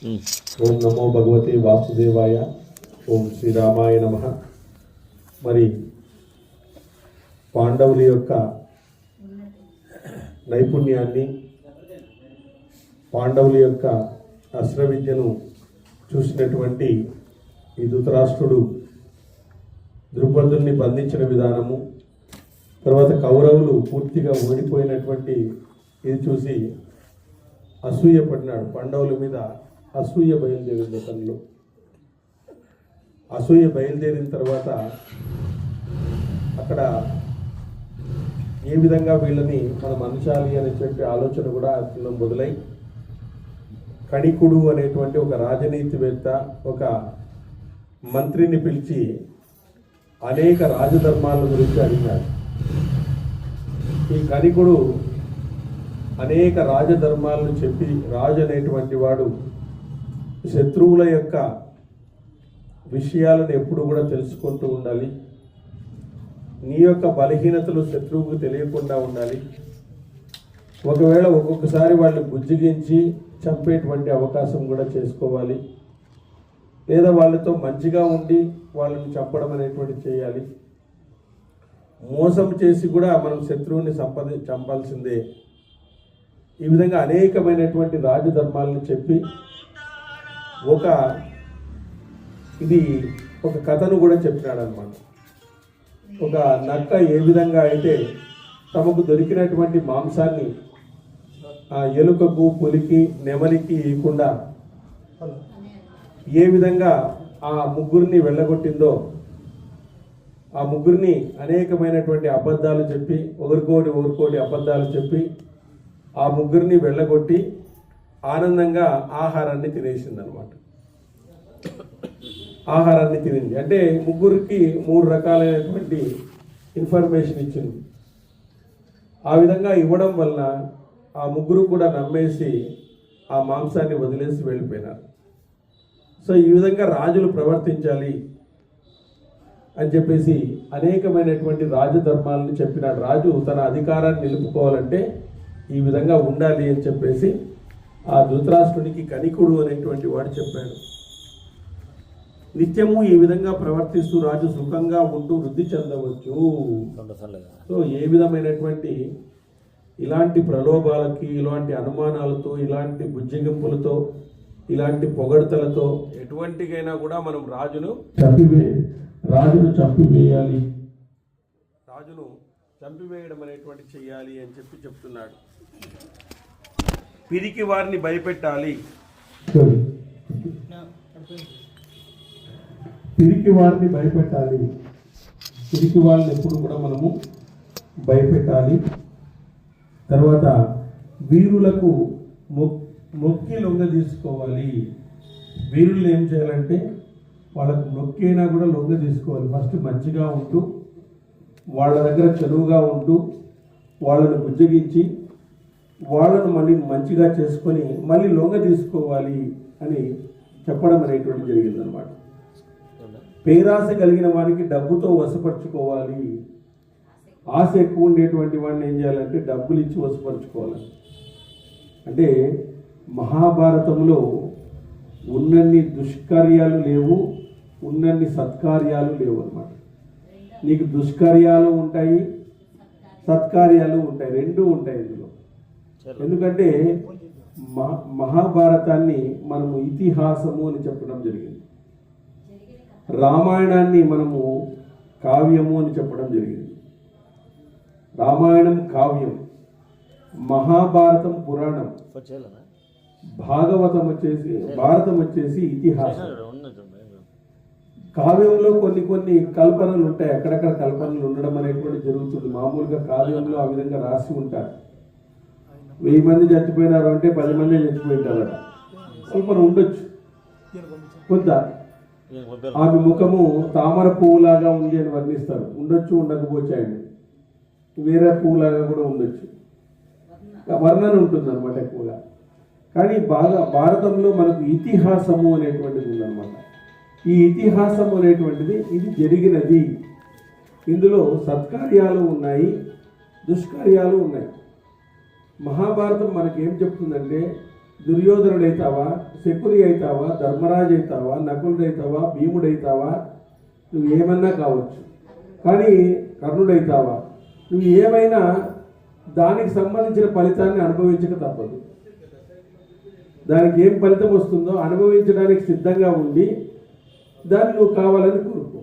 ఓం నమో భగవతే వాసుదేవాయ. ఓం శ్రీరామాయ నమః. మరి పాండవుల యొక్క నైపుణ్యాన్ని, పాండవుల యొక్క అస్త్ర విద్యను చూసినటువంటి ఈ ధృతరాష్ట్రుడు ద్రుపదుని బంధించిన విధానము, తర్వాత కౌరవులు పూర్తిగా ఓడిపోయినటువంటి ఇది చూసి అసూయపడినాడు. పాండవుల మీద అసూయ బయలుదేరింది అతనిలో. అసూయ బయలుదేరిన తర్వాత అక్కడ ఏ విధంగా వీళ్ళని మనం అంచాలి అని చెప్పి ఆలోచన కూడా అతను మొదలై కణికుడు అనేటువంటి ఒక రాజనీతివేత్త ఒక మంత్రిని పిలిచి అనేక రాజధర్మాల గురించి అడిగాడు. ఈ కణికుడు అనేక రాజధర్మాలను చెప్పి, రాజు అనేటువంటి వాడు శత్రువుల యొక్క విషయాలను ఎప్పుడు కూడా తెలుసుకుంటూ ఉండాలి. నీ యొక్క బలహీనతలు శత్రువుకు తెలియకుండా ఉండాలి. ఒకవేళ ఒక్కొక్కసారి వాళ్ళు బుజ్జిగించి చంపేటువంటి అవకాశం కూడా చేసుకోవాలి, లేదా వాళ్ళతో మంచిగా ఉండి వాళ్ళని చంపడం అనేటువంటి చేయాలి. మోసం చేసి కూడా మనం శత్రువుని చంపాల్సిందే. ఈ విధంగా అనేకమైనటువంటి రాజధర్మాలను చెప్పి ఒక కథను కూడా చెప్పినాడు అన్నమాట. ఒక నక్క ఏ విధంగా అయితే తమకు దొరికినటువంటి మాంసాన్ని ఆ ఎలుకకు, పులికి, నెమలికి ఇవ్వకుండా ఏ విధంగా ఆ ముగ్గురిని వెళ్ళగొట్టిందో, ఆ ముగ్గురిని అనేకమైనటువంటి అబద్ధాలు చెప్పి ఒకరికోటి అబద్ధాలు చెప్పి ఆ ముగ్గురిని వెళ్ళగొట్టి ఆనందంగా ఆహారాన్ని తినేసింది అనమాట. ఆహారాన్ని తినింది అంటే ముగ్గురికి 3 రకాలైనటువంటి ఇన్ఫర్మేషన్ ఇచ్చింది. ఆ విధంగా ఇవ్వడం వలన ఆ ముగ్గురు కూడా నమ్మేసి ఆ మాంసాన్ని వదిలేసి వెళ్ళిపోయినారు. సో ఈ విధంగా రాజులు ప్రవర్తించాలి అని చెప్పేసి అనేకమైనటువంటి రాజధర్మాలను చెప్పినాడు. రాజు తన అధికారాన్ని నిలుపుకోవాలంటే ఈ విధంగా ఉండాలి అని చెప్పేసి ఆ ధృతరాష్ట్రునికి కణికుడు అనేటువంటి వాడు చెప్పాడు. నిత్యము ఈ విధంగా ప్రవర్తిస్తూ రాజు సుఖంగా ఉంటూ వృద్ధి చెందవచ్చు. సో ఏ విధమైనటువంటి ఇలాంటి ప్రలోభాలకి, ఇలాంటి అనుమానాలతో, ఇలాంటి బుజ్జిగింపులతో, ఇలాంటి పొగడ్తలతో ఎటువంటికైనా కూడా మనం రాజును చంపివేయాలి, రాజును చంపివేయడం అనేటువంటి చెయ్యాలి అని చెప్తున్నాడు. పిరికి వారిని భయపెట్టాలి, పిరికి వారిని భయపెట్టాలి. పిరికి వాళ్ళని ఎప్పుడు కూడా మనము భయపెట్టాలి. తర్వాత వీరులకు మొక్కి లొంగ తీసుకోవాలి. వీరులు ఏం చేయాలంటే వాళ్ళకు మొక్కైనా కూడా లొంగ తీసుకోవాలి. ఫస్ట్ మంచిగా ఉంటూ, వాళ్ళ దగ్గర చనువుగా ఉంటూ, వాళ్ళను బుజ్జగించి, వాళ్ళను మళ్ళీ మంచిగా చేసుకొని మళ్ళీ లొంగ తీసుకోవాలి అని చెప్పడం అనేటువంటి జరిగిందనమాట. పేరాశ కలిగిన వారికి డబ్బుతో వశపరుచుకోవాలి. ఆశ ఎక్కువ ఉండేటువంటి వాడిని ఏం చేయాలంటే డబ్బులు ఇచ్చి వశపరుచుకోవాలి. అంటే మహాభారతంలో ఉన్నన్ని దుష్కార్యాలు లేవు, ఉన్నన్ని సత్కార్యాలు లేవు అన్నమాట. నీకు దుష్కార్యాలు ఉంటాయి, సత్కార్యాలు ఉంటాయి, రెండూ ఉంటాయి ఇందులో. ఎందుకంటే మహాభారతాన్ని మనము ఇతిహాసము అని చెప్పడం జరిగింది, రామాయణాన్ని మనము కావ్యము అని చెప్పడం జరిగింది. రామాయణం కావ్యం, మహాభారతం పురాణం, భారతం వచ్చేసి ఇతిహాసం. కావ్యంలో కొన్ని కల్పనలు ఉంటాయి, అక్కడక్కడ కల్పనలు ఉండడం అనేటువంటి జరుగుతుంది. మామూలుగా కావ్యంలో ఆ విధంగా రాసి ఉంటారు. 1000 మంది చచ్చిపోయినారు అంటే 10 మంది చచ్చిపోయింటారట. కల్పన ఉండొచ్చు కొంత. ఆమె ముఖము తామర పువ్వులాగా ఉంది అని వర్ణిస్తారు. ఉండొచ్చు, ఉండకపోవచ్చు. ఆయన వేరే పువ్వులాగా కూడా ఉండొచ్చు, వర్ణన ఉంటుంది అనమాట ఎక్కువగా. కానీ భారతంలో మనకు ఇతిహాసము అనేటువంటిది ఉందన్నమాట. ఈ ఇతిహాసం అనేటువంటిది ఇది జరిగినది. ఇందులో సత్కార్యాలు ఉన్నాయి, దుష్కార్యాలు ఉన్నాయి. మహాభారతం మనకేం చెప్తుందంటే దుర్యోధనుడైతావా, శకుని అవుతావా, ధర్మరాజు అవుతావా, నకులుడైతావా, భీముడైతావా, నువ్వు ఏమన్నా కావచ్చు. కానీ కర్ణుడైతావా, నువ్వు ఏమైనా దానికి సంబంధించిన ఫలితాన్ని అనుభవించక తప్పదు. దానికి ఏం ఫలితం వస్తుందో అనుభవించడానికి సిద్ధంగా ఉండి దాన్ని నువ్వు కావాలని కోరుకో.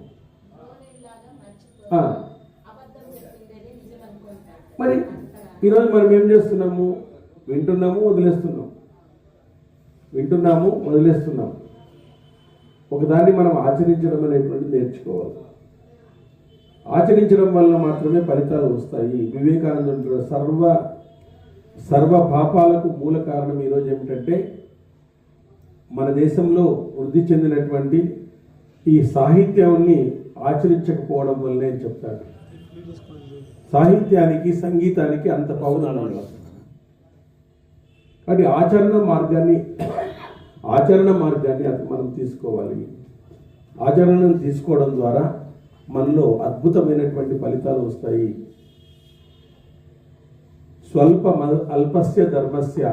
మరి ఈరోజు మనం ఏం చేస్తున్నాము? వింటున్నాము, వదిలేస్తున్నాము. ఒకదాన్ని మనం ఆచరించడం అనేటువంటిది నేర్చుకోవాలి. ఆచరించడం వల్ల మాత్రమే ఫలితాలు వస్తాయి. వివేకానందుడు సర్వ పాపాలకు మూల కారణం ఈరోజు ఏమిటంటే మన దేశంలో వృద్ధి చెందినటువంటి ఈ సాహిత్యాన్ని ఆచరించకపోవడం వల్లనే అని చెప్తాడు. సాహిత్యానికి, సంగీతానికి అంత పౌరులు. కాబట్టి ఆచరణ మార్గాన్ని మనం తీసుకోవాలి. ఆచరణను తీసుకోవడం ద్వారా మనలో అద్భుతమైనటువంటి ఫలితాలు వస్తాయి. అల్పస్య ధర్మస్య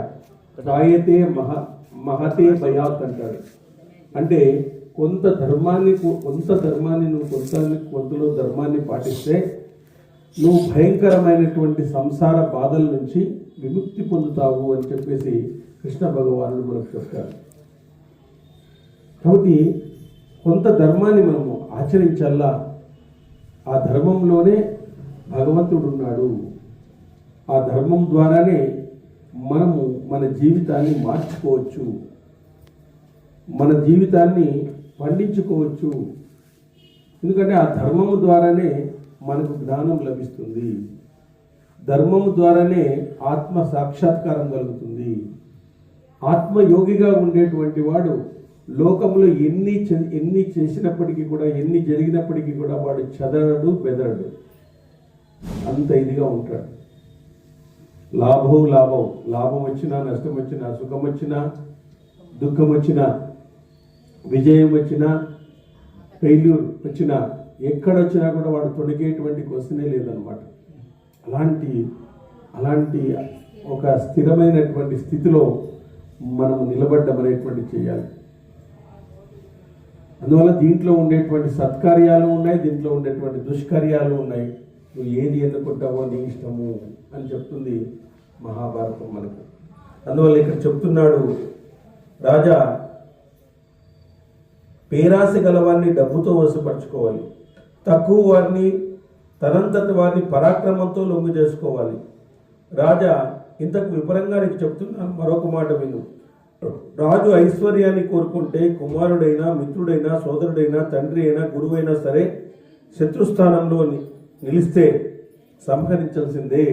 రాయతే మహతే భయాత్ అంటాడు. అంటే కొంత ధర్మాన్ని నువ్వు కొంతలో ధర్మాన్ని పాటిస్తే నువ్వు భయంకరమైనటువంటి సంసార బాధల నుంచి విముక్తి పొందుతావు అని చెప్పేసి కృష్ణ భగవానుడు మనకు చెప్తారు. కాబట్టి కొంత ధర్మాన్ని మనము ఆచరించాలా. ఆ ధర్మంలోనే భగవంతుడు ఉన్నాడు. ఆ ధర్మం ద్వారానే మనము మన జీవితాన్ని మార్చుకోవచ్చు, మన జీవితాన్ని పండించుకోవచ్చు. ఎందుకంటే ఆ ధర్మము ద్వారానే మనకు జ్ఞానం లభిస్తుంది. ధర్మము ద్వారానే ఆత్మ సాక్షాత్కారం కలుగుతుంది. ఆత్మయోగిగా ఉండేటువంటి వాడు లోకంలో ఎన్ని చేసినప్పటికీ కూడా, ఎన్ని జరిగినప్పటికీ కూడా వాడు చెదరడు, బెదరడు. అంత ఇదిగా ఉంటాడు. లాభం వచ్చినా, నష్టం వచ్చినా, సుఖం వచ్చినా, దుఃఖం వచ్చినా, విజయం వచ్చినా, ఫెయిల్యూర్ వచ్చినా, ఎక్కడొచ్చినా కూడా వాడు తొడిగేటువంటి క్వశ్చనే లేదనమాట. అలాంటి ఒక స్థిరమైనటువంటి స్థితిలో మనం నిలబడ్డం అనేటువంటి చేయాలి. అందువల్ల దీంట్లో ఉండేటువంటి సత్కార్యాలు ఉన్నాయి, దీంట్లో ఉండేటువంటి దుష్కార్యాలు ఉన్నాయి. నువ్వు ఏది ఎన్నుకుంటావో నీ ఇష్టము అని చెప్తుంది మహాభారతం మనకు. అందువల్ల ఇక్కడ చెప్తున్నాడు, రాజా పేరాశ గలవాన్ని డబ్బుతో వశపరచుకోవాలి, తక్కువ వారిని తనంతటి వారిని పరాక్రమంతో లొంగు చేసుకోవాలి. రాజా ఇంతకు విపరంగా నీకు చెప్తున్నాను, మరొక మాట విను. రాజు ఐశ్వర్యాన్ని కోరుకుంటే కుమారుడైనా, మిత్రుడైనా, సోదరుడైనా, తండ్రి అయినా, గురువైనా సరే శత్రుస్థానంలో నిలిస్తే సంహరించాల్సిందే.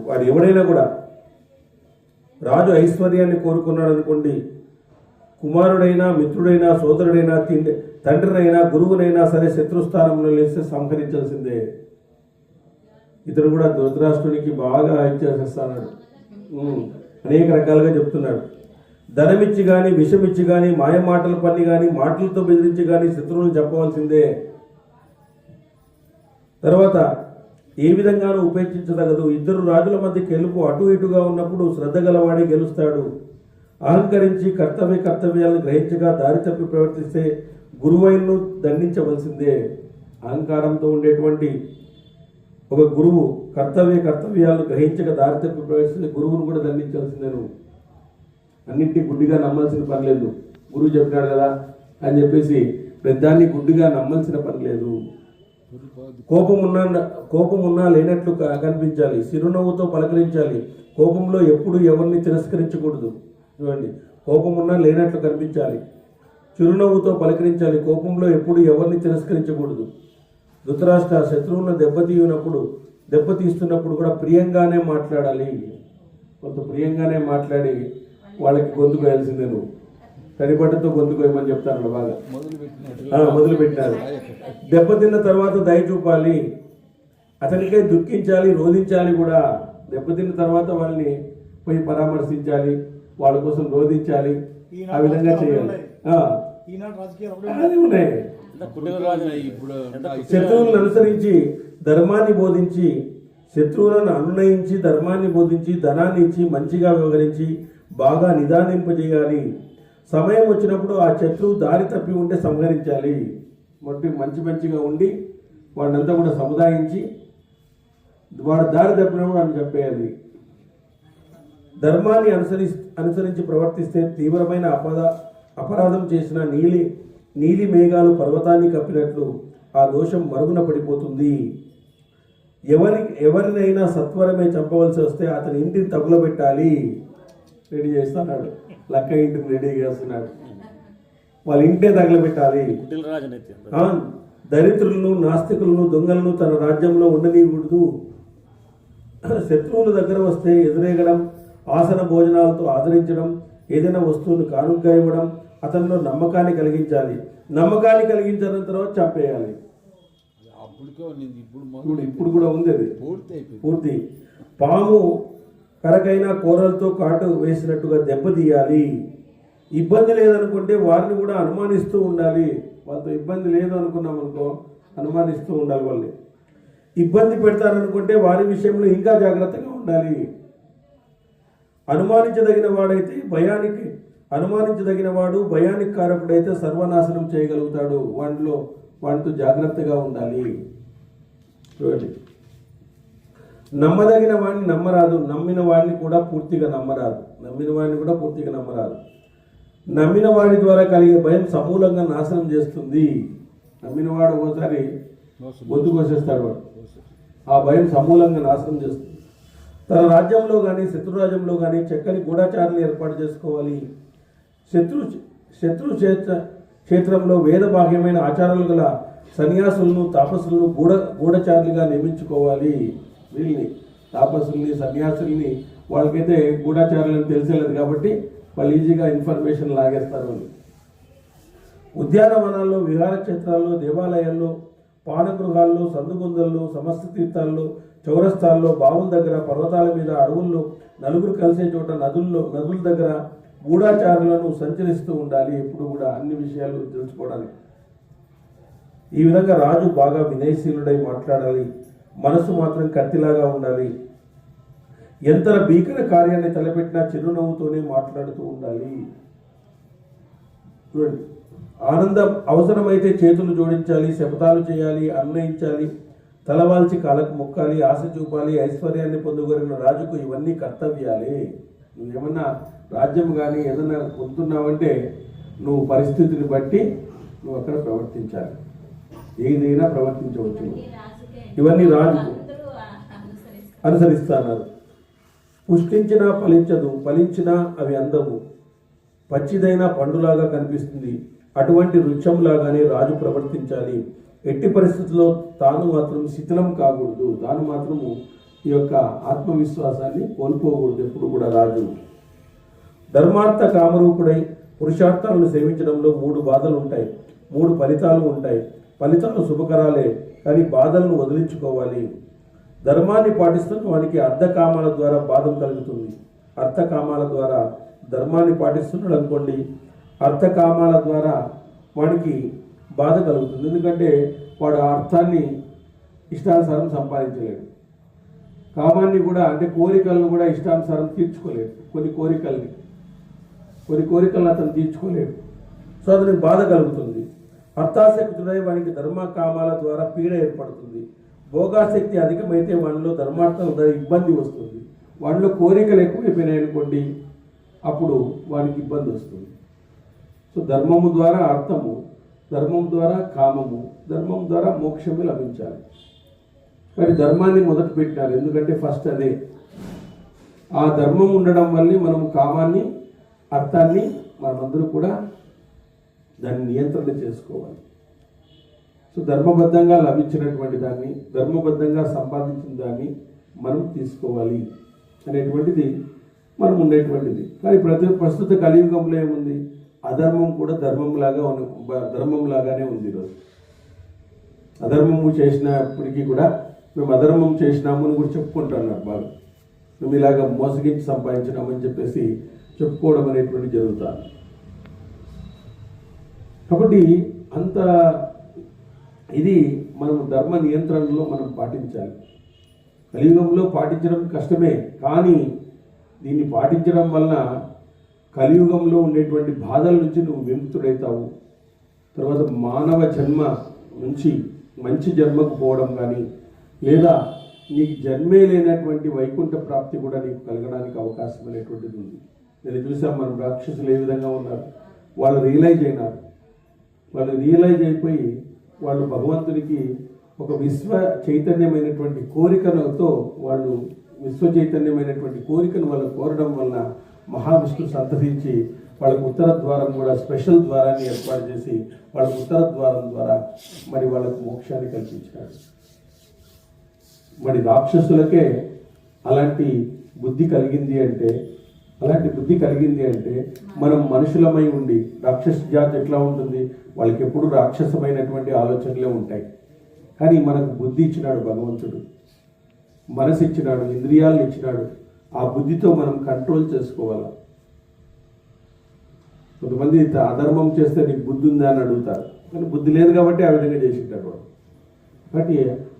వాడు ఎవడైనా కూడా, రాజు ఐశ్వర్యాన్ని కోరుకున్నాడు అనుకోండి, కుమారుడైనా, మిత్రుడైనా, సోదరుడైనా, తండ్రినైనా, గురువునైనా సరే శత్రుస్థానంలో నిలిస్తే సంహరించాల్సిందే. ఇతడు కూడా ధృతరాష్ట్రునికి బాగా ఇచ్చేసేస్తాడు. అనేక రకాలుగా చెప్తున్నాడు. ధనమిచ్చి కానీ, విషమిచ్చి కానీ, మాయమాటలు పన్ని కానీ, మాటలతో బెదిరించి కానీ శత్రువులు చెప్పవలసిందే. తర్వాత ఏ విధంగానూ ఉపేక్షించదగదు. ఇద్దరు రాజుల మధ్య గెలుపు అటు ఇటుగా ఉన్నప్పుడు శ్రద్ధ గలవాడే గెలుస్తాడు. అహంకరించి కర్తవ్యాలను గ్రహించగా దారి తప్పి ప్రవర్తిస్తే గురువైను దండించవలసిందే. అహంకారంతో ఉండేటువంటి ఒక గురువు కర్తవ్యాలను గ్రహించక దారి తప్పి ప్రవర్తిస్తే గురువును కూడా దండించాల్సిందే. నువ్వు అన్నింటినీ గుడ్డిగా నమ్మాల్సిన పని లేదు. గురువు చెప్పినాడు కదా అని చెప్పేసి పెద్దాన్ని గుడ్డిగా నమ్మాల్సిన పని లేదు. కోపమున్నా లేనట్లు కనిపించాలి, చిరునవ్వుతో పలకరించాలి. కోపంలో ఎప్పుడు ఎవరిని తిరస్కరించకూడదు. చూడండి, కోపమున్నా లేనట్లు కనిపించాలి, చిరునవ్వుతో పలకరించాలి. కోపంలో ఎప్పుడు ఎవరిని తిరస్కరించకూడదు. ధృతరాష్ట్ర శత్రువులను దెబ్బతీస్తున్నప్పుడు కూడా ప్రియంగానే మాట్లాడాలి. కొంత ప్రియంగానే మాట్లాడి వాళ్ళకి గొంతు కోయాల్సిందే. నువ్వు కనిపట్టతో గొంతు కోయమని చెప్తాను. బాగా మొదలుపెట్టినారు. దెబ్బతిన్న తర్వాత దయ చూపాలి, అతనికై దుఃఖించాలి, రోధించాలి కూడా. దెబ్బతిన్న తర్వాత వాళ్ళని పోయి పరామర్శించాలి, వాళ్ళ కోసం రోధించాలి. ఆ విధంగా చేయాలి. అది ఉన్నాయి. శత్రువులను అనుసరించి ధర్మాన్ని బోధించి శత్రువులను అనునయించి ధర్మాన్ని బోధించి ధనాన్ని ఇచ్చి మంచిగా వ్యవహరించి బాగా నిదానింపజేయాలి. సమయం వచ్చినప్పుడు ఆ శత్రువు దారి తప్పి ఉంటే సంహరించాలి. మంచిగా ఉండి వాడినంతా కూడా సముదాయించి వాడు దారి తప్పినప్పుడు అని చెప్పేయాలి. ధర్మాన్ని అనుసరించి ప్రవర్తిస్తే తీవ్రమైన అపరాధం చేసిన నీలి మేఘాలు పర్వతాన్ని కప్పినట్లు ఆ దోషం మరుగున పడిపోతుంది. ఎవరినైనా సత్వరమే చంపవలసి వస్తే అతని ఇంటిని తగులబెట్టాలి. రెడీ చేస్తున్నాడు, లక్క ఇంటిని రెడీ చేస్తున్నాడు. వాళ్ళ ఇంటే తగలబెట్టాలి. దరిద్రులను, నాస్తికులను, దొంగలను తన రాజ్యంలో ఉండనీయకూడదు. శత్రువుల దగ్గర వస్తే ఎదురేగడం, ఆసన భోజనాలతో ఆదరించడం, ఏదైనా వస్తువును కానుకగా ఇవ్వడం, అతనిలో నమ్మకాన్ని కలిగించాలి. నమ్మకాన్ని కలిగించిన తర్వాత చంపేయాలి. ఇప్పుడు కూడా ఉంది అది పూర్తి. పాము కరకైనా కూరలతో కాటు వేసినట్టుగా దెబ్బతీయాలి. ఇబ్బంది లేదనుకుంటే వారిని కూడా అనుమానిస్తూ ఉండాలి. వాళ్ళతో ఇబ్బంది లేదు అనుకున్నాం అనుకో, అనుమానిస్తూ ఉండాలి. వాళ్ళని ఇబ్బంది పెడతారనుకుంటే వారి విషయంలో ఇంకా జాగ్రత్తగా ఉండాలి. అనుమానించదగిన వాడు భయానికి కారకుడైతే సర్వనాశనం చేయగలుగుతాడు. వాటితో జాగ్రత్తగా ఉండాలి. నమ్మదగిన వాడిని నమ్మరాదు, నమ్మిన వాడిని కూడా పూర్తిగా నమ్మరాదు. నమ్మిన వాడి ద్వారా కలిగే భయం సమూలంగా నాశనం చేస్తుంది. నమ్మినవాడు ఒకసారి గొంతు కోసేస్తాడు. వాడు ఆ భయం సమూలంగా నాశనం చేస్తుంది. తన రాజ్యంలో కానీ శత్రురాజ్యంలో కానీ చక్కని గూఢచారులు ఏర్పాటు చేసుకోవాలి. శత్రు క్షేత్రంలో వేద బాహ్యమైన ఆచారాలు గల సన్యాసులను, తాపసులను గూఢచారులుగా నియమించుకోవాలి. వీళ్ళని తాపసుల్ని, సన్యాసుల్ని వాళ్ళకైతే గూఢచారులని తెలిసేలేదు కాబట్టి వాళ్ళు ఈజీగా ఇన్ఫర్మేషన్ లాగేస్తారు. వాళ్ళు ఉద్యానవనాల్లో, విహార క్షేత్రాల్లో, దేవాలయాల్లో, పానగృహాల్లో, సందుగుందల్లో, సమస్త తీర్థాల్లో, చౌరస్తాల్లో, బావుల దగ్గర, పర్వతాల మీద, అడవుల్లో, నలుగురు కలిసే చోట, నదుల దగ్గర గూఢాచారులను సంచరిస్తూ ఉండాలి. ఎప్పుడు కూడా అన్ని విషయాలు తెలుసుకోవడానికి. ఈ విధంగా రాజు బాగా వినయశీలుడై మాట్లాడాలి. మనసు మాత్రం కత్తిలాగా ఉండాలి. ఎంత భీకర కార్యాన్ని తలపెట్టినా చిరునవ్వుతోనే మాట్లాడుతూ ఉండాలి. చూడండి, ఆనందం అవసరమైతే చేతులు జోడించాలి, శపథాలు చేయాలి, అన్వయించాలి, తలవాల్చి కాలకు మొక్కాలి, ఆశ చూపాలి. ఐశ్వర్యాన్ని పొందుగోరిన రాజుకు ఇవన్నీ కర్తవ్యాలే. నువ్వేమన్నా రాజ్యం కానీ ఏదన్నా పొందుతున్నావంటే నువ్వు పరిస్థితిని బట్టి నువ్వు అక్కడ ప్రవర్తించాలి. ఏదైనా ప్రవర్తించవచ్చు. ఇవన్నీ రాజుకు అనుసరిస్తున్నారు. పుష్టించినా ఫలించదు, ఫలించినా అవి అందవు. పచ్చిదైన పండులాగా కనిపిస్తుంది. అటువంటి వృక్షంలాగానే రాజు ప్రవర్తించాలి. ఎట్టి పరిస్థితుల్లో తాను మాత్రం శిథిలం కాకూడదు. తాను మాత్రము ఈ యొక్క ఆత్మవిశ్వాసాన్ని కోల్పోకూడదు ఎప్పుడు కూడా. రాజు ధర్మార్థ కామరూపుడై పురుషార్థాలను సేవించడంలో 3 బాధలు ఉంటాయి, 3 ఫలితాలు ఉంటాయి. ఫలితాలు శుభకరాలే, కానీ బాధలను వదిలించుకోవాలి. ధర్మాన్ని పాటిస్తున్న వానికి అర్థకామాల ద్వారా బాధం కలుగుతుంది. అర్థకామాల ద్వారా ధర్మాన్ని పాటిస్తున్నాడు అనుకోండి, అర్థకామాల ద్వారా వాడికి బాధ కలుగుతుంది. ఎందుకంటే వాడు ఆ అర్థాన్ని ఇష్టానుసారం సంపాదించలేడు. కామాన్ని కూడా, అంటే కోరికలను కూడా ఇష్టానుసారం తీర్చుకోలేడు. కొన్ని కోరికలను అతను తీర్చుకోలేడు. సో అతనికి బాధ కలుగుతుంది. అర్థాసక్తుడై వానికి ధర్మకామాల ద్వారా పీడ ఏర్పడుతుంది. భోగాసక్తి అధికమైతే వాడిలో ధర్మార్థం ఇబ్బంది వస్తుంది. వాడిలో కోరికలు ఎక్కువైపోయినాయి అనుకోండి, అప్పుడు వానికి ఇబ్బంది వస్తుంది. సో ధర్మము ద్వారా అర్థము, ధర్మం ద్వారా కామము, ధర్మం ద్వారా మోక్షము లభించాలి. కానీ ధర్మాన్ని మొదట పెట్టాలి, ఎందుకంటే ఫస్ట్ అదే. ఆ ధర్మం ఉండడం వల్లే మనం కామాన్ని, అర్థాన్ని మనమందరూ కూడా దాన్ని నియంత్రణ చేసుకోవాలి. సో ధర్మబద్ధంగా లభించినటువంటి దాన్ని, ధర్మబద్ధంగా సంపాదించిన దాన్ని మనం తీసుకోవాలి అనేటువంటిది మనం ఉండేటువంటిది. కానీ ప్రస్తుత కలియుగంలో ఏముంది, అధర్మం కూడా ధర్మంలాగానే ఉంది. ఈరోజు అధర్మము చేసినప్పటికీ కూడా మేము అధర్మం చేసినాము అని కూడా చెప్పుకుంటున్నారు. బాగా మేము ఇలాగ మోసగించి సంపాదించినామని చెప్పేసి చెప్పుకోవడం అనేటువంటి జరుగుతుంది. కాబట్టి ఇది మనం ధర్మ నియంత్రణలో మనం పాటించాలి. కలియుగంలో పాటించడం కష్టమే, కానీ దీన్ని పాటించడం వలన కలియుగంలో ఉండేటువంటి బాధల నుంచి నువ్వు విముక్తుడవుతావు. తర్వాత మానవ జన్మ నుంచి మంచి జన్మకు పోవడం కానీ, లేదా నీకు జన్మే లేనటువంటి వైకుంఠ ప్రాప్తి కూడా నీకు కలగడానికి అవకాశం అనేటువంటిది ఉంది. నేను చూసాం, మనం రాక్షసులు ఏ విధంగా ఉన్నారు, వాళ్ళు రియలైజ్ అయిపోయి వాళ్ళు భగవంతుడికి ఒక విశ్వ చైతన్యమైనటువంటి కోరికలతో వాళ్ళు వాళ్ళు కోరడం వలన మహావిష్ణు సంతరించి వాళ్ళకు ఉత్తర ద్వారం కూడా స్పెషల్ ద్వారాన్ని ఏర్పాటు చేసి వాళ్ళకు ఉత్తర ద్వారం ద్వారా మరి వాళ్ళకు మోక్షాన్ని కల్పించాడు. మరి రాక్షసులకే అలాంటి బుద్ధి కలిగింది అంటే మనం మనుషులమై ఉండి, రాక్షస జాతి ఎట్లా ఉంటుంది, వాళ్ళకి ఎప్పుడు రాక్షసమైనటువంటి ఆలోచనలే ఉంటాయి. కానీ మనకు బుద్ధి ఇచ్చినాడు భగవంతుడు, మనసు ఇచ్చినాడు, ఇంద్రియాలను ఇచ్చినాడు. ఆ బుద్ధితో మనం కంట్రోల్ చేసుకోవాలి. కొంతమంది అధర్మం చేస్తే నీకు బుద్ధి ఉందా అని అడుగుతారు, కానీ బుద్ధి లేదు కాబట్టి ఆ విధంగా చేసింటారు వాడు. కాబట్టి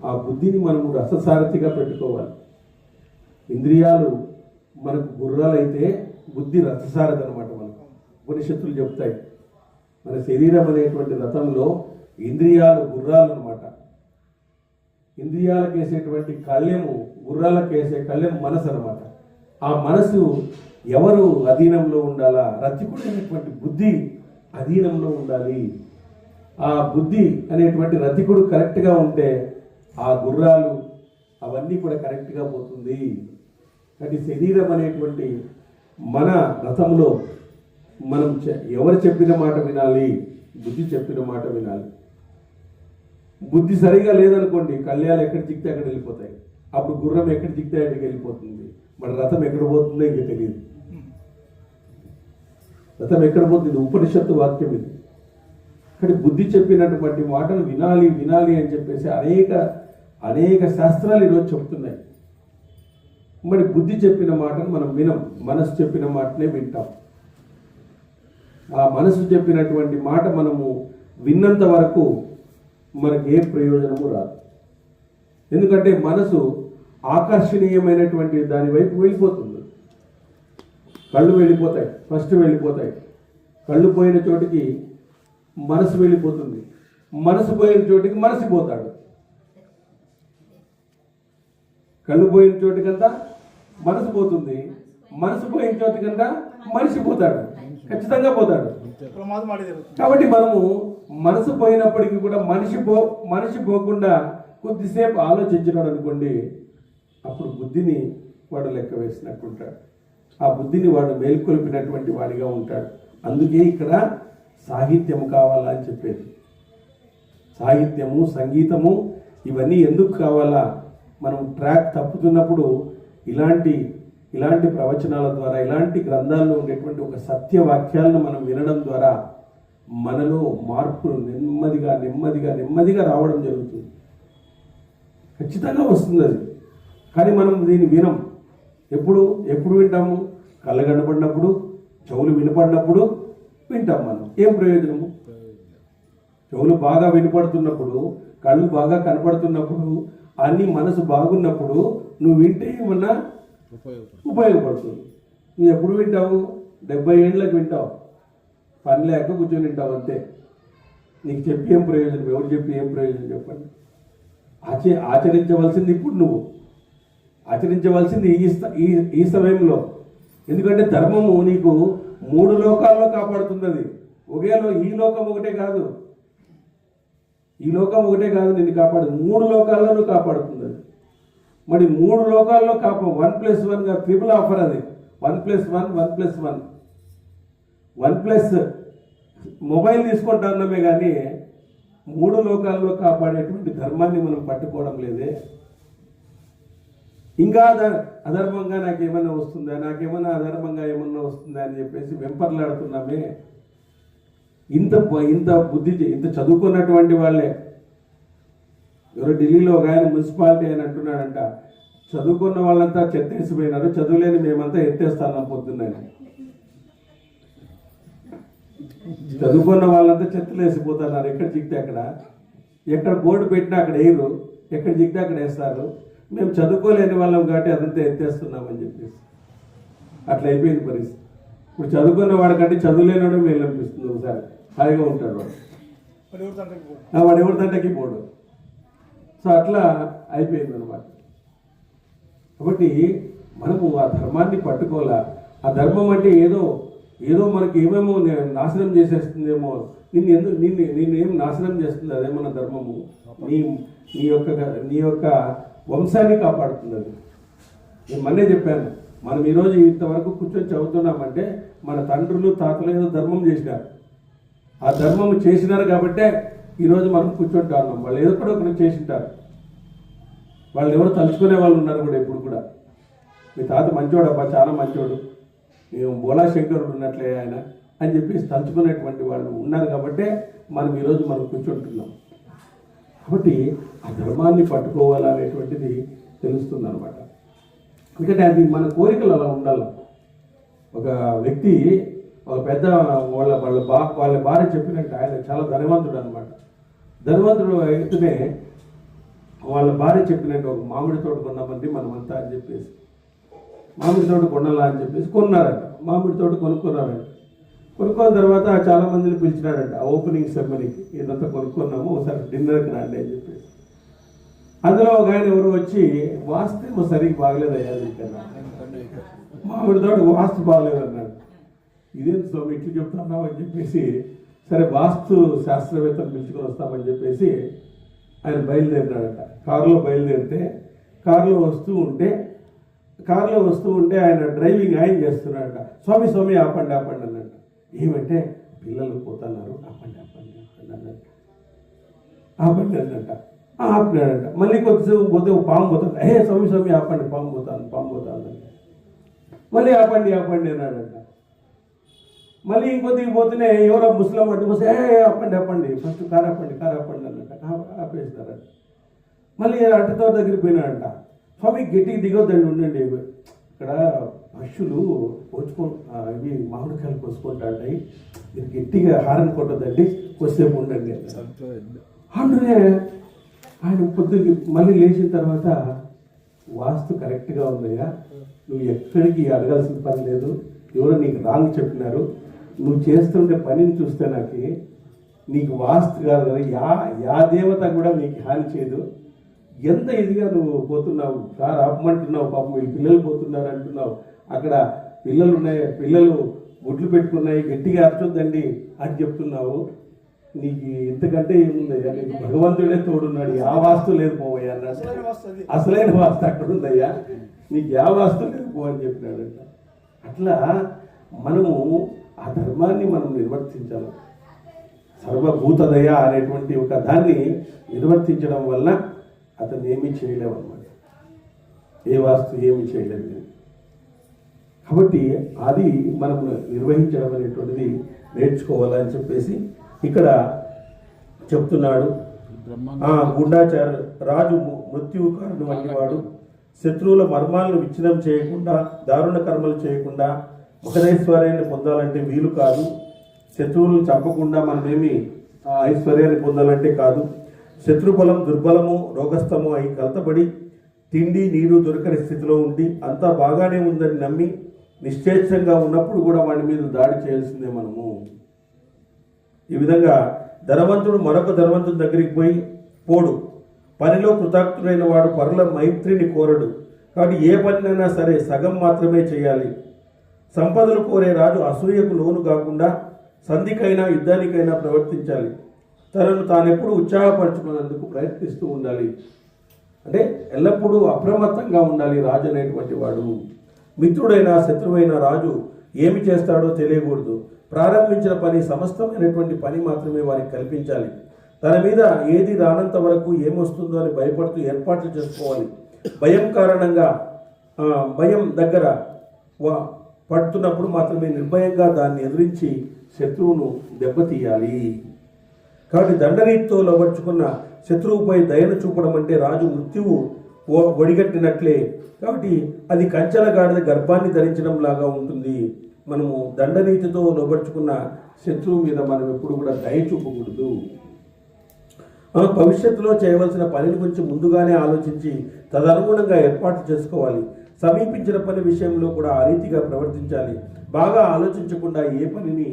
ఆ బుద్ధిని మనము రససారథిగా పెట్టుకోవాలి. ఇంద్రియాలు మనకు గుర్రాలైతే బుద్ధి రథసారథి అనమాట. మనకు ఉపనిషత్తులు చెప్తాయి, మన శరీరం అనేటువంటి రథంలో ఇంద్రియాలు గుర్రాలు అనమాట. ఇంద్రియాలకు వేసేటువంటి కళ్యము, గుర్రాలకు వేసే కళ్యం మనసు అనమాట. ఆ మనసు ఎవరు అధీనంలో ఉండాలా? రథికుడైనటువంటి బుద్ధి అధీనంలో ఉండాలి. ఆ బుద్ధి అనేటువంటి రథికుడు కరెక్ట్గా ఉంటే ఆ గుర్రాలు అవన్నీ కూడా కరెక్ట్గా పోతుంది. కాబట్టి శరీరం అనేటువంటి మన రథంలో మనం ఎవరు చెప్పిన మాట వినాలి? బుద్ధి చెప్పిన మాట వినాలి. బుద్ధి సరిగా లేదనుకోండి, కళ్యాలు ఎక్కడ చిక్తే అక్కడ వెళ్ళిపోతాయి. అప్పుడు గుర్రం ఎక్కడ చిక్తే అక్కడికి వెళ్ళిపోతుంది. మన రథం ఎక్కడ పోతుందో ఇంకా తెలియదు. రథం ఎక్కడ పోతుంది? ఉపనిషత్తు వాక్యం ఇది. కానీ బుద్ధి చెప్పినటువంటి మాటను వినాలి అని చెప్పేసి అనేక శాస్త్రాలు ఈరోజు చెప్తున్నాయి. మరి బుద్ధి చెప్పిన మాటను మనం వినం, మనసు చెప్పిన మాటనే వింటాం. ఆ మనసు చెప్పినటువంటి మాట మనము విన్నంత వరకు మనకి ఏ ప్రయోజనము రాదు. ఎందుకంటే మనసు ఆకర్షణీయమైనటువంటి దాని వైపు వెళ్ళిపోతుంది. కళ్ళు వెళ్ళిపోతాయి. కళ్ళు పోయిన చోటికి మనసు వెళ్ళిపోతుంది. మనసు పోయిన చోటికి మరసిపోతాడు. కళ్ళు పోయిన చోటికంతా మనసు పోతుంది, మనసు పోయిన చోటికంతా మనిషిపోతాడు, ఖచ్చితంగా పోతాడు. కాబట్టి మనము మనసు పోయినప్పటికీ కూడా మనిషి పోకుండా కొద్దిసేపు ఆలోచించినాడు అనుకోండి, అప్పుడు బుద్ధిని వాడు లెక్క వేసినట్టుంటాడు. ఆ బుద్ధిని వాడు మేల్కొల్పినటువంటి వాడిగా ఉంటాడు. అందుకే ఇక్కడ సాహిత్యము కావాలా అని చెప్పేది. సాహిత్యము, సంగీతము ఇవన్నీ ఎందుకు కావాలా? మనం ట్రాక్ తప్పుతున్నప్పుడు ఇలాంటి ప్రవచనాల ద్వారా, ఇలాంటి గ్రంథాల్లో ఉండేటువంటి ఒక సత్యవాక్యాలను మనం వినడం ద్వారా మనలో మార్పులు నెమ్మదిగా రావడం జరుగుతుంది. ఖచ్చితంగా వస్తుంది అది. కానీ మనం దీన్ని వినం. ఎప్పుడు వింటాము? కళ్ళ కనపడినప్పుడు, చెవులు వినపడినప్పుడు వింటాం. మనం ఏం ప్రయోజనము? చెవులు బాగా వినపడుతున్నప్పుడు, కళ్ళు బాగా కనపడుతున్నప్పుడు, అన్ని మనసు బాగున్నప్పుడు నువ్వు వింటే ఏమన్నా ఉపయోగపడుతుంది. నువ్వు ఎప్పుడు వింటావు? 70 ఏళ్ళకి వింటావు, పని లేక కూర్చొని వింటావు అంతే. నీకు చెప్పి ఏం ప్రయోజనం? ఎవరు చెప్పి ఏం ప్రయోజనం చెప్పండి? ఆచరించవలసింది ఇప్పుడు నువ్వు ఆచరించవలసింది ఈ సమయంలో. ఎందుకంటే ధర్మము నీకు 3 లోకాల్లో కాపాడుతున్నది. ఈ లోకం ఒకటే కాదు, నిన్ను కాపాడు, 3 లోకాల్లోనూ కాపాడుతుంది. మరి 3 లోకాల్లో 1+1గా ట్రిపుల్ ఆఫర్ అది. 1+1 1+ మొబైల్ తీసుకుంటున్నామే కానీ 3 లోకాల్లో కాపాడేటువంటి ధర్మాన్ని మనం పట్టుకోవడం లేదే. ఇంకా అధర్మంగా నాకేమన్నా వస్తుందా, అధర్మంగా ఏమన్నా వస్తుందా అని చెప్పేసి వెంపర్లాడుతున్నామే. ఇంత బుద్ధి, ఇంత చదువుకున్నటువంటి వాళ్ళే. ఎవరో ఢిల్లీలో ఒక ఆయన మున్సిపాలిటీ అని అంటున్నాడంట, చదువుకున్న వాళ్ళంతా చెత్తేసిపోయినారు, చదువులేని మేమంతా ఎత్తేస్తాను పొద్దున్నని. చదువుకున్న వాళ్ళంతా చెత్తలు వేసిపోతున్నారు. ఎక్కడ చిక్తే అక్కడ, ఎక్కడ బోర్డు పెట్టినా అక్కడ వేయరు, ఎక్కడ చిక్తే అక్కడ వేస్తారు. మేము చదువుకోలేని వాళ్ళం కాబట్టి అదంతా ఎత్తేస్తున్నామని చెప్పేసి అట్లా అయిపోయింది పరిస్థితి. ఇప్పుడు చదువుకున్న వాడికంటే చదువులేనాడు మేలు అనిపిస్తుంది. ఒకసారి హాయిగా ఉంటాడు వాడు ఎవరి తంటకి పోడు. సో అట్లా అయిపోయింది అనమాట. కాబట్టి మనము ఆ ధర్మాన్ని పట్టుకోవాలా. ఆ ధర్మం అంటే ఏదో మనకి ఏమేమో నాశనం చేసేస్తుందేమో, నిన్నేం నాశనం చేస్తుంది అదేమన్నా ధర్మము? నీ యొక్క వంశాన్ని కాపాడుతుంది అది. నేను మొన్నే చెప్పాను, మనం ఈరోజు ఇంతవరకు కూర్చొని చదువుతున్నామంటే మన తండ్రులు తాతలు ఏదో ధర్మం చేసినారు. ఆ ధర్మం చేసినారు కాబట్టే ఈరోజు మనం కూర్చొంటా ఉన్నాం. వాళ్ళు ఏదో కూడా ఒకటి చేసింటారు. వాళ్ళు ఎవరు తలుచుకునే వాళ్ళు ఉన్నారు కూడా ఇప్పుడు కూడా. మీ తాత మంచోడు అబ్బా, చాలా మంచోడు, మేము బోలా శంకరుడు ఉన్నట్లే ఆయన అని చెప్పేసి తలుచుకునేటువంటి వాళ్ళు ఉన్నారు కాబట్టే మనం ఈరోజు మనం కూర్చుంటున్నాం. కాబట్టి ఆ ధర్మాన్ని పట్టుకోవాలనేటువంటిది తెలుస్తుంది అనమాట. ఎందుకంటే అది మన కోరికలు అలా ఉండాలి. ఒక వ్యక్తి ఒక పెద్ద వాళ్ళ భార్య చెప్పినట్టు, ఆయన చాలా ధనవంతుడు అనమాట. ధనవంతుడు అయితేనే వాళ్ళ భార్య చెప్పినట్టు ఒక మామిడి తోట కొన్నామండి మనమంతా అని చెప్పేసి, మామిడి తోట కొనాలా అని చెప్పేసి కొన్నారంట. మామిడి తోట కొనుక్కున్నారంట. కొనుక్కున్న తర్వాత చాలా మందిని పిలిచినాడంట ఓపెనింగ్ సెరమనీకి. ఇదంతా కొనుక్కున్నాము, ఒకసారి డిన్నర్కి రండి అని చెప్పేసి. అందులో ఒక ఆయన ఎవరు వచ్చి, వాస్తు సరిగ్గా బాగలేదయ్యా ఇక్కడ, మామిడి తోట వాస్తు బాగలేదు అన్నాడు. ఇదేం స్వామి ఇట్లు చెప్తున్నావు అని చెప్పేసి, సరే వాస్తు శాస్త్రవేత్తలు పిలుచుకొని వస్తామని చెప్పేసి ఆయన బయలుదేరినాడట. కారులో బయలుదేరితే కారులో వస్తూ ఉంటే ఆయన డ్రైవింగ్ ఆయన చేస్తున్నాడట. స్వామి ఆపండి అన్నట్టు. ఏమంటే పిల్లలు పోతున్నారు, ఆపండి అన్నట్టు. ఆపండి ఆపినాడంట. మళ్ళీ కొద్దిసేపు పోతే పాము పోతుంది. స్వామి ఆపండి, పాము పోతాను. మళ్ళీ ఆపండి అన్నాడంట. మళ్ళీ ఇంకొద్దికి పోతేనే ఎవరో ముస్లిం అడ్డుకొస్తే ఆపండి, ఫస్ట్ కారు ఆపండి అన్నట్ట. ఆపేస్తారంట. మళ్ళీ అడ్డతో దగ్గరికి పోయినాడంట. స్వామి గట్టికి దిగొద్దండి, ఉండండి, ఇక్కడ పశువులు ఇవి మామిడికాయలు కోసుకుంటా ఉంటాయి, మీరు గట్టిగా హారన్ కొట్టద్దండి, కొద్దిసేపు ఉండండి అంటూనే ఆయన పొద్దుకి మళ్ళీ లేచిన తర్వాత, వాస్తు కరెక్ట్గా ఉందయ్యా, నువ్వు ఎక్కడికి అడగాల్సిన పని లేదు, ఎవరో నీకు రాంగ్ చెప్పినారు, నువ్వు చేస్తుంటే పనిని చూస్తే నీకు వాస్తు కాదు కదా, యా దేవత కూడా నీకు హాని చేయదు, ఎంత ఇదిగా నువ్వు పోతున్నావు, కారు ఆపమంటున్నావు, పాపం వీళ్ళు పిల్లలు పోతున్నారు అంటున్నావు, అక్కడ పిల్లలు గుడ్లు పెట్టుకున్నాయి, గట్టిగా అరచొద్దండి అని చెప్తున్నావు, నీకు ఇంతకంటే ఏముందయ్యా, నీకు భగవంతుడే తోడున్నాడు, యా వాస్తు లేదు పోవయ్యా అన్నాడు. అసలైన వాస్తు అక్కడ ఉందయ్యా, నీకు యా వాస్తు లేదు పో అని చెప్పినాడంట. అట్లా మనము ఆ ధర్మాన్ని మనం నిర్వర్తించాలి. సర్వభూతదయ అనేటువంటి ఒక దాన్ని నిర్వర్తించడం వల్ల అతను ఏమీ చేయలేము అన్నమాట. ఏ వాస్తు ఏమీ చేయలేదు. కాబట్టి అది మనం నిర్వహించడం అనేటువంటిది నేర్చుకోవాలని చెప్పేసి ఇక్కడ చెప్తున్నాడు. గుండాచార రాజు మృత్యువు కారణం వంటి వాడు శత్రువుల మర్మాలను విచ్ఛిన్నం చేయకుండా, దారుణ కర్మలు చేయకుండా మహదైశ్వర్యాన్ని పొందాలంటే వీలు కాదు. శత్రువులను చంపకుండా మనమేమి ఐశ్వర్యాన్ని పొందాలంటే కాదు. శత్రుబలం దుర్బలము రోగస్థము అయి కలతబడి తిండి నీరు దొరకని స్థితిలో ఉండి అంతా బాగానే ఉందని నమ్మి నిశ్చేష్టంగా ఉన్నప్పుడు కూడా వాడి మీద దాడి చేయాల్సిందే మనము. ఈ విధంగా ధనవంతుడు మరొక ధనవంతుడి దగ్గరికి పోడు. పనిలో కృతార్థుడైన వాడు పరుల మైత్రిని కోరడు. కాబట్టి ఏ పనినైనా సరే సగం మాత్రమే చేయాలి. సంపదలు కోరే రాజు అసూయకు లోను కాకుండా సంధికైనా యుద్ధానికైనా ప్రవర్తించాలి. తనను తానెప్పుడు ఉత్సాహపరచుకునేందుకు ప్రయత్నిస్తూ ఉండాలి. అంటే ఎల్లప్పుడూ అప్రమత్తంగా ఉండాలి రాజు అనేటువంటి వాడు. మిత్రుడైనా శత్రువైన రాజు ఏమి చేస్తాడో తెలియకూడదు. ప్రారంభించిన పని సమస్తమైనటువంటి పని మాత్రమే వారికి కల్పించాలి. తన మీద ఏది రానంత వరకు ఏమొస్తుందో అని భయపడుతూ ఏర్పాట్లు చేసుకోవాలి. భయం కారణంగా భయం దగ్గర పడుతున్నప్పుడు మాత్రమే నిర్భయంగా దాన్ని ఎదిరించి శత్రువును దెబ్బతీయాలి. కాబట్టి దండనీతితో లోబర్చుకున్న శత్రువుపై దయను చూపడం అంటే రాజు మృత్యువు ఒడిగట్టినట్లే. కాబట్టి అది కంచెల గాడిద గర్భాన్ని ధరించడం లాగా ఉంటుంది. మనము దండనీతితో లోబర్చుకున్న శత్రువు మీద మనం ఎప్పుడు కూడా దయ చూపకూడదు. భవిష్యత్తులో చేయవలసిన పనిని గురించి ముందుగానే ఆలోచించి తదనుగుణంగా ఏర్పాటు చేసుకోవాలి. సమీపించిన పని విషయంలో కూడా ఆ రీతిగా ప్రవర్తించాలి. బాగా ఆలోచించకుండా ఏ పనిని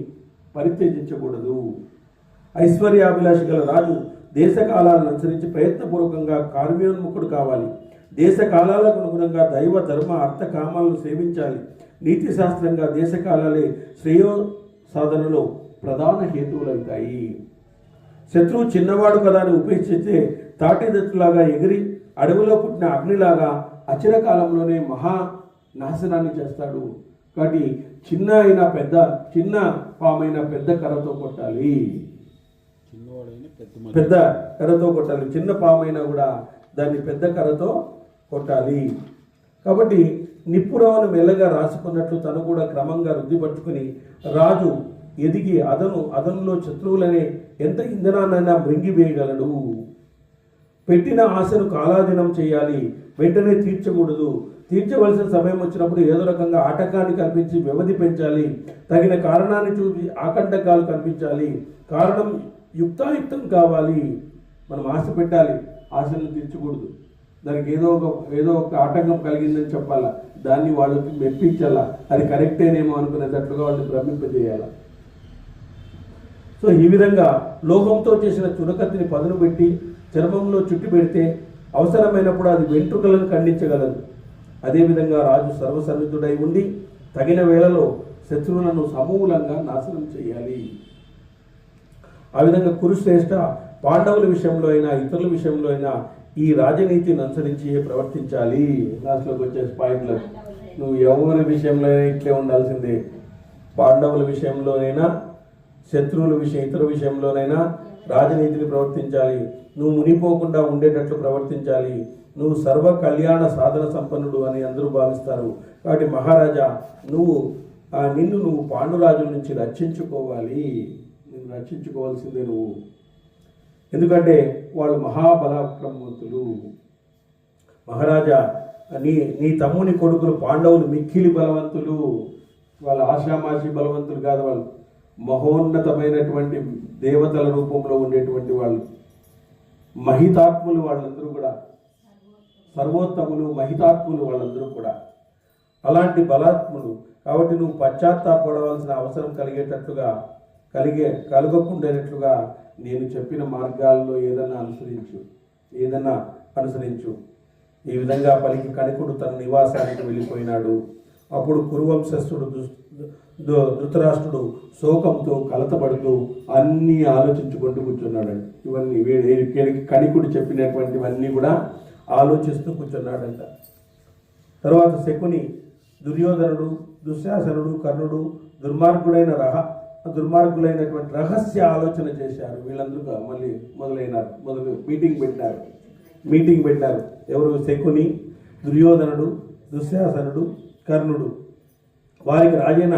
పరిత్యజించకూడదు. ఐశ్వర్యాభిలాషి గల రాజు దేశకాలాలను అనుసరించి ప్రయత్నపూర్వకంగా కార్యోన్ముఖుడు కావాలి. దేశ కాలాలకు అనుగుణంగా దైవ ధర్మ అర్థ కామాలను సేవించాలి. నీతి శాస్త్రంగా దేశకాలాలే శ్రేయో సాధనలో ప్రధాన హేతువులవుతాయి. శత్రువు చిన్నవాడు కదా అని ఉపేక్షిస్తే తాటిదత్తులాగా ఎగిరి అడవిలో పుట్టిన అగ్నిలాగా అచిర కాలంలోనే మహా నాశనాన్ని చేస్తాడు. కాబట్టి చిన్న పామైన పెద్ద కర్రతో కొట్టాలి. పెద్ద కర్రతో కొట్టాలి. చిన్న పామైనా కూడా దాన్ని పెద్ద కర్రతో కొట్టాలి. కాబట్టి నిప్పురవను మెల్లగా రాసుకున్నట్లు తను కూడా క్రమంగా వృద్ధిపరుచుకుని రాజు ఎదిగి అదనులో శత్రువులనే ఎంత ఇంధనాన్నైనా మృంగివేయగలడు. పెట్టిన ఆశను కాలాధీనం చేయాలి, వెంటనే తీర్చకూడదు. తీర్చవలసిన సమయం వచ్చినప్పుడు ఏదో రకంగా ఆటంకాన్ని కల్పించి వ్యవధి పెంచాలి. తగిన కారణాన్ని చూపి ఆకంటకాలు కల్పించాలి. కారణం యుక్తాయుక్తం కావాలి. మనం ఆశ పెట్టాలి, ఆశను తీర్చకూడదు. దానికి ఏదో ఒక ఆటంకం కలిగిందని చెప్పాలా, దాన్ని వాళ్ళకి మెప్పించాలా, అది కరెక్టేనేమో అనుకునేటట్లుగా వాళ్ళని భ్రమింపజేయాలి. సో ఈ విధంగా లోహంతో చేసిన చురకత్తిని పదును పెట్టి చర్మంలో చుట్టి పెడితే అవసరమైనప్పుడు అది వెంట్రుకలను ఖండించగలదు. అదేవిధంగా రాజు సర్వసన్నిధుడై ఉండి తగిన వేళలో శత్రువులను సమూలంగా నాశనం చేయాలి. ఆ విధంగా కురుశ్రేష్ఠ పాండవుల విషయంలో అయినా ఇతరుల విషయంలో అయినా ఈ రాజనీతిని అనుసరించి ప్రవర్తించాలి. లాస్ట్లోకి వచ్చే పాయింట్లు, నువ్వు ఎవరి విషయంలో ఇట్లే ఉండాల్సిందే. పాండవుల విషయంలోనైనా శత్రువుల ఇతర విషయంలోనైనా రాజనీతిని ప్రవర్తించాలి. నువ్వు మునిపోకుండా ఉండేటట్లు ప్రవర్తించాలి. నువ్వు సర్వ కళ్యాణ సాధన సంపన్నుడు అని అందరూ భావిస్తారు. కాబట్టి మహారాజా నిన్ను పాండురాజుల నుంచి రక్షించుకోవాలి. నిన్ను రక్షించుకోవాల్సిందే నువ్వు. ఎందుకంటే వాళ్ళు మహాబలక్రమవంతులు. మహారాజా నీ తమ్ముని కొడుకులు పాండవులు మిక్కిలి బలవంతులు. వాళ్ళ ఆశామాషి బలవంతులు కాదు, వాళ్ళు మహోన్నతమైనటువంటి దేవతల రూపంలో ఉండేటువంటి వాళ్ళు, మహితాత్ములు. వాళ్ళందరూ కూడా సర్వోత్తములు, మహితాత్ములు వాళ్ళందరూ కూడా అలాంటి బలాత్ములు. కాబట్టి నువ్వు పశ్చాత్తాపడవలసిన అవసరం కలగకుండేటట్లుగా నేను చెప్పిన మార్గాల్లో ఏదన్నా అనుసరించు. ఈ విధంగా పలికి కణికుడు తన నివాసానికి వెళ్ళిపోయినాడు. అప్పుడు కురువంశస్థుడు ధృతరాష్ట్రుడు శోకంతో కలతపడుతూ అన్నీ ఆలోచించుకుంటూ కూర్చున్నాడంట. ఇవన్నీ కణికుడు చెప్పినటువంటివన్నీ కూడా ఆలోచిస్తూ కూర్చున్నాడంట. తర్వాత శకుని, దుర్యోధనుడు, దుశ్శాసనుడు, కర్ణుడు దుర్మార్గులైనటువంటి రహస్య ఆలోచన చేశారు. వీళ్ళందరూ మళ్ళీ మీటింగ్ పెట్టారు. ఎవరు? శకుని, దుర్యోధనుడు, దుశ్శాసనుడు, కర్ణుడు. వారికి రాజైన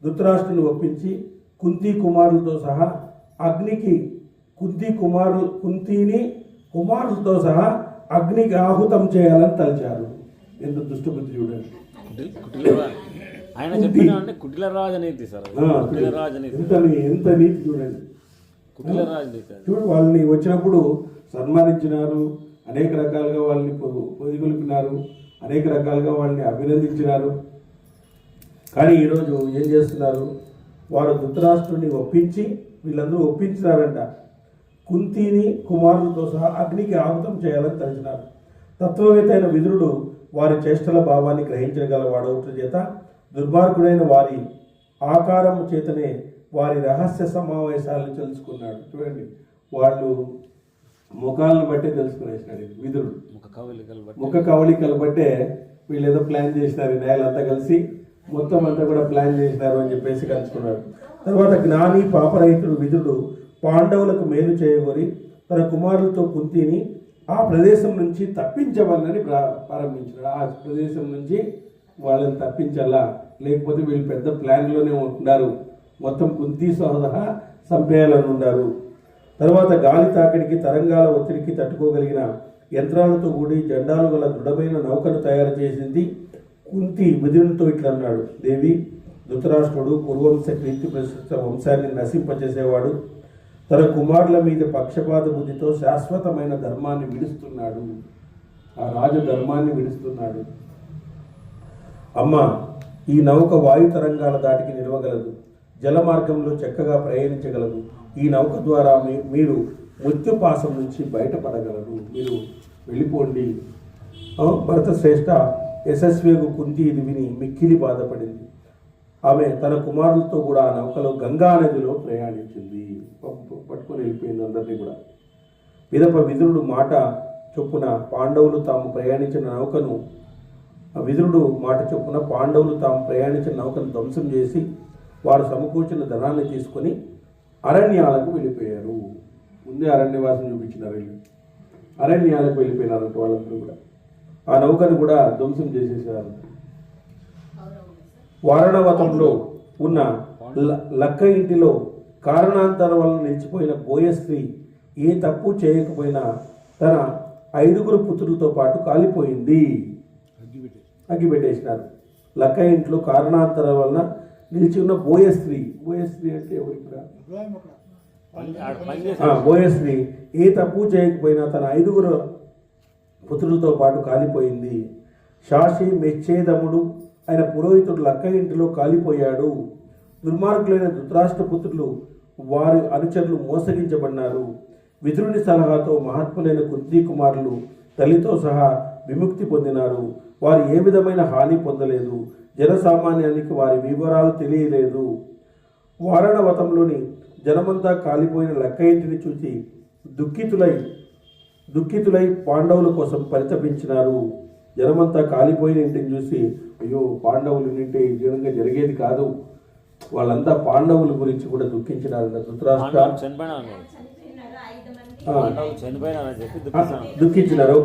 ధృతరాష్ట్రుని ఒప్పించి కుంతీ కుమారులతో సహా కుమారులతో సహా అగ్నికి ఆహుతం చేయాలని తలచారు. ఎంత దుష్టబుద్ధి చూడండి. ఎంత నీతి చూడండి. చూడు, వాళ్ళని వచ్చినప్పుడు సన్మానించినారు, అనేక రకాలుగా వాళ్ళని పొదిగొలిపినారు, అనేక రకాలుగా వాళ్ళని అభినందించినారు. కానీ ఈరోజు ఏం చేస్తున్నారు? వారు ధృతరాష్ట్రుని వీళ్ళందరూ ఒప్పించినారంట. కుంతిని కుమారులతో సహా అగ్నికి ఆహుతం చేయాలని తలచినారు. తత్వవేత్త అయిన విదురుడు వారి చేష్టల భావాన్ని గ్రహించగలవాడవుట చేత దుర్మార్గుడైన వారి ఆకారము చేతనే వారి రహస్య సమావేశాలను తెలుసుకున్నాడు. చూడండి, వాళ్ళు ముఖాలను బట్టే తెలుసుకునేసినాడు విదురుడు. ముఖ కవళికలు బట్టే వీళ్ళు ఏదో ప్లాన్ చేసినారు. నేలంతా కలిసి మొత్తం అంతా కూడా ప్లాన్ చేసినారు అని చెప్పేసి కలుసుకున్నాడు. తర్వాత జ్ఞాని పాపరహితుడు విదురుడు పాండవులకు మేలు చేయగోరి తన కుమారులతో కుంతిని ఆ ప్రదేశం నుంచి తప్పించవాలని ప్రారంభించాడు. ఆ ప్రదేశం నుంచి వాళ్ళని తప్పించాలా, లేకపోతే వీళ్ళు పెద్ద ప్లాన్లోనే ఉంటున్నారు. మొత్తం కుంతి సహా చంపేయాలని ఉన్నారు. తర్వాత గాలి తాకిడికి, తరంగాల ఒత్తిడికి తట్టుకోగలిగిన యంత్రాలతో కూడి జెండాలు గల దృఢమైన నౌకను తయారు చేసింది కుంతి విదురునితో ఇట్లా అన్నాడు: దేవి, ధృతరాష్ట్రుడు పూర్వంశ కీర్తి ప్రసిద్ధ వంశాన్ని నశింపచేసేవాడు. తన కుమారుల మీద పక్షపాత బుద్ధితో శాశ్వతమైన ధర్మాన్ని విడుస్తున్నాడు. ఆ రాజు ధర్మాన్ని విడుస్తున్నాడు. అమ్మ, ఈ నౌక వాయు తరంగాల దాటికి నిలవగలదు, జల మార్గంలో చక్కగా ప్రయాణించగలదు. ఈ నౌక ద్వారా మీరు మృత్యుపాసం నుంచి బయటపడగలరు. మీరు వెళ్ళిపోండి. భరత శ్రేష్ఠ యశస్వికు కుంతి ఇది విని మిక్కిలి బాధపడింది. ఆమె తన కుమారులతో కూడా ఆ నౌకలో గంగా నదిలో ప్రయాణించింది. పట్టుకొని వెళ్ళిపోయింది అందరినీ కూడా. పిదప విదురుడు మాట చొప్పున పాండవులు తాము ప్రయాణించిన నౌకను ధ్వంసం చేసి వారు సమకూర్చిన ధనాన్ని తీసుకొని అరణ్యాలకు వెళ్ళిపోయారు. ముందే అరణ్యవాసం చూపించినారు. వీళ్ళు అరణ్యాలకు వెళ్ళిపోయినారంట వాళ్ళందరూ కూడా. ఆ నౌకను కూడా ధ్వంసం చేసేసారు. వారణవతంలో ఉన్న లక్క ఇంటిలో కారణాంతరం వలన నిలిచిపోయిన బోయ స్త్రీ ఏ తప్పు చేయకపోయినా తన 5 పుత్రులతో పాటు కాలిపోయింది. అగ్గిపెట్టేసినారు. లక్క ఇంట్లో కారణాంతరం వలన నిలిచి ఉన్న బోయ స్త్రీ అంటే ఎవరు ఇక్కడ? బోయ స్త్రీ ఏ తప్పు చేయకపోయినా తన 5 పుత్రులతో పాటు కాలిపోయింది. శాషి మెచ్చేదముడు ఆయన పురోహితుడు లక్క ఇంటిలో కాలిపోయాడు. దుర్మార్గులైన ధృతరాష్ట్ర పుత్రులు వారి అనుచరులు మోసగించబడినారు. విదురుని సలహాతో మహాత్ములైన కుంతీ కుమారులు తల్లితో సహా విముక్తి పొందినారు. వారు ఏ విధమైన హాని పొందలేదు. జనసామాన్యానికి వారి వివరాలు తెలియలేదు. వారణవతంలోని జనమంతా కాలిపోయిన లక్క ఇంటిని చూసి దుఃఖితులై పాండవుల కోసం పరితపించినారు. జనమంతా కాలిపోయిన ఇంటిని చూసి అయ్యో పాండవులు నింటే ఈ విధంగా జరిగేది కాదు, వాళ్ళంతా పాండవుల గురించి కూడా దుఃఖించినారు. ధృతరాష్ట్ర దుఃఖించినారు.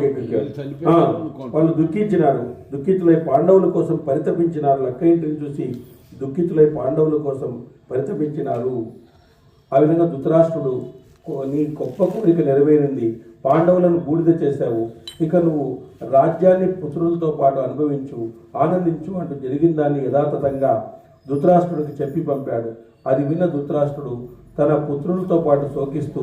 వాళ్ళు దుఃఖించినారు. దుఃఖితులై పాండవుల కోసం పరితపించినారు. లక్క ఇంటిని చూసి దుఃఖితులై పాండవుల కోసం పరితపించినారు. ఆ విధంగా ధృతరాష్ట్రుడు, నీ గొప్ప కోరిక నెరవేరింది, పాండవులను బూడిద చేశావు, ఇక నువ్వు రాజ్యాన్ని పుత్రులతో పాటు అనుభవించు, ఆనందించు అంటూ జరిగిన దాన్ని యథాతథంగా ధృతరాష్ట్రుడికి చెప్పి పంపాడు. అది విన్న ధృతరాష్ట్రుడు తన పుత్రులతో పాటు శోకిస్తూ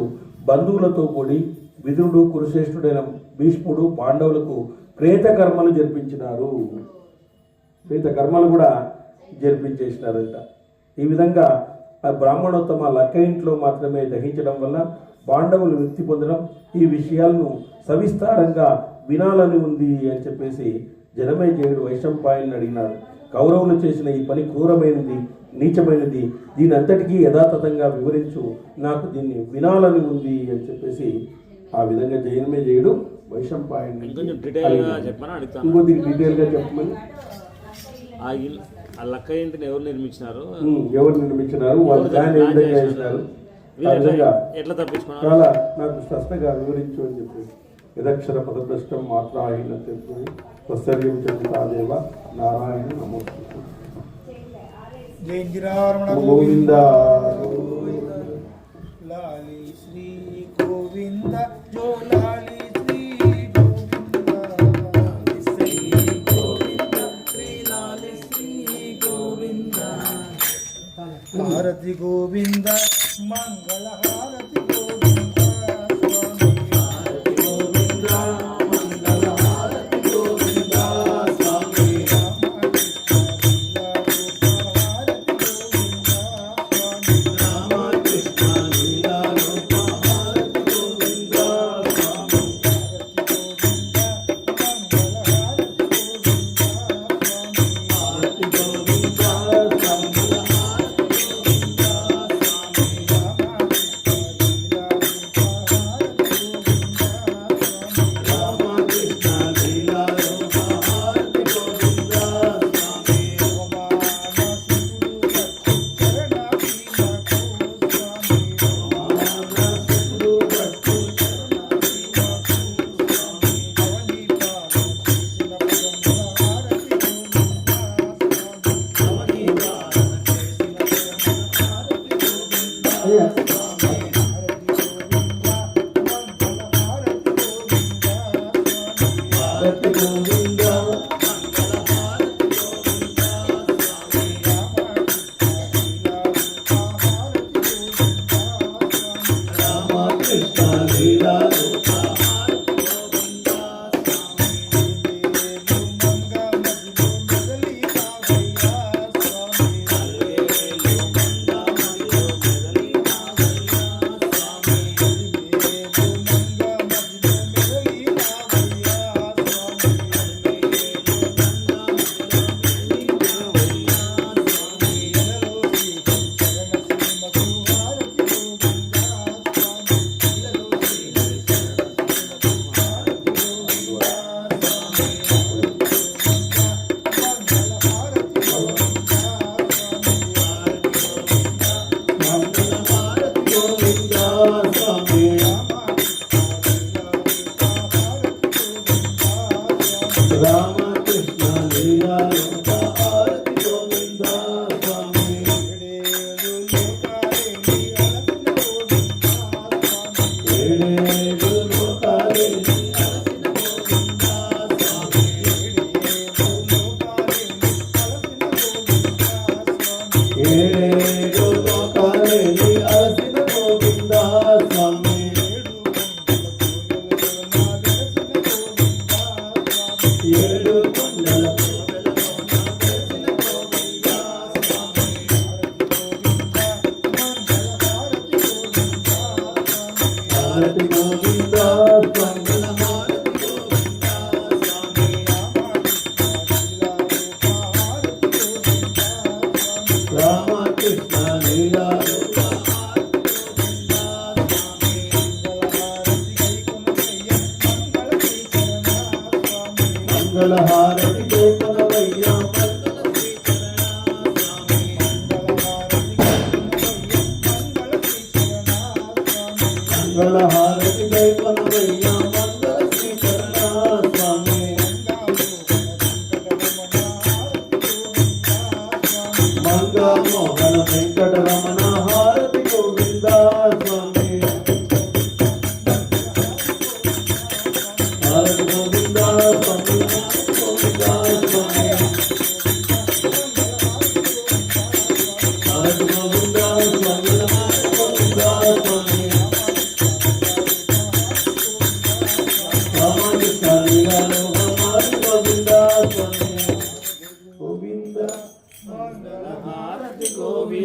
బంధువులతో కూడి విదురుడు, కురుశ్రేష్ఠుడైన భీష్ముడు పాండవులకు ప్రేతకర్మలు జరిపించినారు. ప్రేతకర్మలు కూడా జరిపించేసినారంట. ఈ విధంగా ఆ బ్రాహ్మణోత్తమ లక్క ఇంట్లో మాత్రమే దహించడం వల్ల పాండవులు ముక్తి పొందడం, ఈ విషయాలను సవిస్తారంగా వినాలని ఉంది అని చెప్పేసి జనమేజయుడు వైశంపాయన్ని అడిగినాడు. కౌరవులు చేసిన ఈ పని క్రూరమైనది, నీచమైనది, దీని అంతటికీ యథాతథంగా వివరించు, నాకు దీన్ని వినాలని ఉంది అని చెప్పేసి ఆ విధంగా జనమేజయుడు వైశంపాయన్ని ఇంకొద్ది డీటెయిల్గా చెప్పమని. ఆ లక్క ఇంటిని ఎవరు నిర్మించినారు, వాళ్ళు ప్లాన్ ఏ విధంగా చేసినారు, ఎట్లా తప్పించుకున్నారు చాలా నాకు స్పష్టంగా వివరించు అని చెప్పి. యదక్షర పదభ్రష్టం మాత్రాహీన తెలుసుకుని స్వస్థర్యం చంద్రాదేవ నారాయణ నమోస్తు. గోవింద లాలి శ్రీ గోవింద జో లాలి హారతి గోవింద మంగళ హారతి గోవింద హారతి గోవింద మంగళ హారతి గోవింద స్వామి రామకృష్ణ లీలా రూప హారతి గోవింద స్వామి హారతి గోవింద మంగళ హారతి గోవింద స్వామి హారతి గోవింద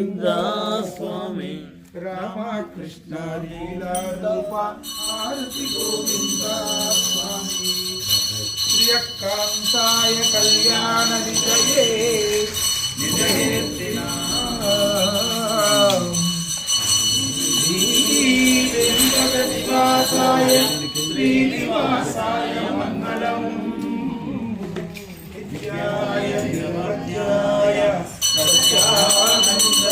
గోవింద స్వామి రామకృష్ణ లీలా రూప హారతి గోవింద స్వామి శ్రీయకాంతాయ కళ్యాణ విజయే విజయేర్తినా శ్రీనివాసాయ శ్రీనివాసాయ మంగళం నిత్యాయ నిత్యాయ సత్యానంద